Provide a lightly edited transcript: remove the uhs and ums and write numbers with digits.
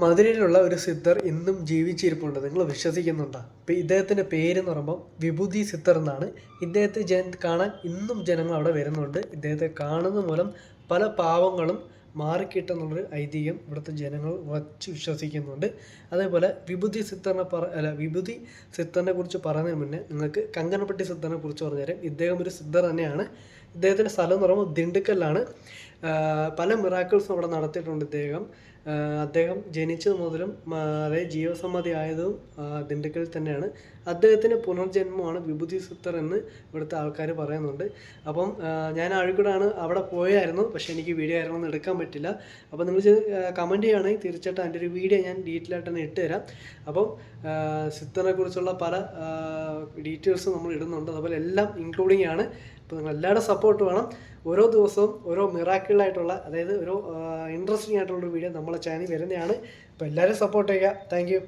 മധുരയിലുള്ള ഒരു സിദ്ധർ ഇന്നും ജീവിച്ചിരിപ്പുണ്ട്. നിങ്ങൾ വിശ്വസിക്കുന്നുണ്ടോ? ഇപ്പം ഇദ്ദേഹത്തിൻ്റെ പേരെന്ന് പറയുമ്പം വിഭൂതി സിദ്ധർ എന്നാണ്. ഇദ്ദേഹത്തെ കാണാൻ ഇന്നും ജനങ്ങൾ അവിടെ വരുന്നുണ്ട്. ഇദ്ദേഹത്തെ കാണുന്നത് മൂലം പല പാവങ്ങളും മാറിക്കിട്ടുന്നുള്ളൊരു ഐതിഹ്യം ഇവിടുത്തെ ജനങ്ങൾ ഉറച്ച് വിശ്വസിക്കുന്നുണ്ട്. അതേപോലെ വിഭൂതി സിദ്ധറിനെ കുറിച്ച് പറയുന്നതിന് മുന്നേ നിങ്ങൾക്ക് കങ്കനപ്പട്ടി സിദ്ധറിനെ കുറിച്ച് പറഞ്ഞുതരാം. ഇദ്ദേഹം ഒരു സിദ്ധർ തന്നെയാണ്. ഇദ്ദേഹത്തിൻ്റെ സ്ഥലം എന്ന് പറയുമ്പോൾ ദിണ്ടുക്കല്ലാണ്. പല മിറാക്കിൾസും അവിടെ നടത്തിയിട്ടുണ്ട് അദ്ദേഹം ജനിച്ചത് മുതലും അതായത് ജീവസമാധി ആയതും ദിണ്ടുക്കൽ തന്നെയാണ്. അദ്ദേഹത്തിൻ്റെ പുനർജന്മമാണ് വിഭൂതി സിദ്ധർ എന്ന് ഇവിടുത്തെ ആൾക്കാർ പറയുന്നുണ്ട്. അപ്പം ഞാൻ അഴീക്കോടാണ് അവിടെ പോയായിരുന്നു, പക്ഷേ എനിക്ക് വീഡിയോ ആയിരുന്നു എടുക്കാൻ പറ്റില്ല. അപ്പോൾ നിങ്ങൾ കമൻറ്റ് ചെയ്യുകയാണെങ്കിൽ തീർച്ചയായിട്ടും അതിൻ്റെ ഒരു വീഡിയോ ഞാൻ ഡീറ്റെയിൽ ആയിട്ട് തന്നെ ഇട്ട് തരാം. അപ്പം സിദ്ധറിനെ കുറിച്ചുള്ള പല ഡീറ്റെയിൽസും നമ്മൾ ഇടുന്നുണ്ട്. അതുപോലെ എല്ലാം ഇൻക്ലൂഡിങ് ആണ്. അപ്പോൾ നിങ്ങൾ എല്ലാവരുടെ സപ്പോർട്ട് വേണം. ഓരോ ദിവസവും ഓരോ മിറാക്കിളായിട്ടുള്ള, അതായത് ഒരു ഇൻട്രസ്റ്റിംഗ് ആയിട്ടുള്ളൊരു വീഡിയോ നമ്മളെ ചാനൽ വരുന്നതാണ്. അപ്പോൾ എല്ലാവരും സപ്പോർട്ട് ചെയ്യുക. Thank you.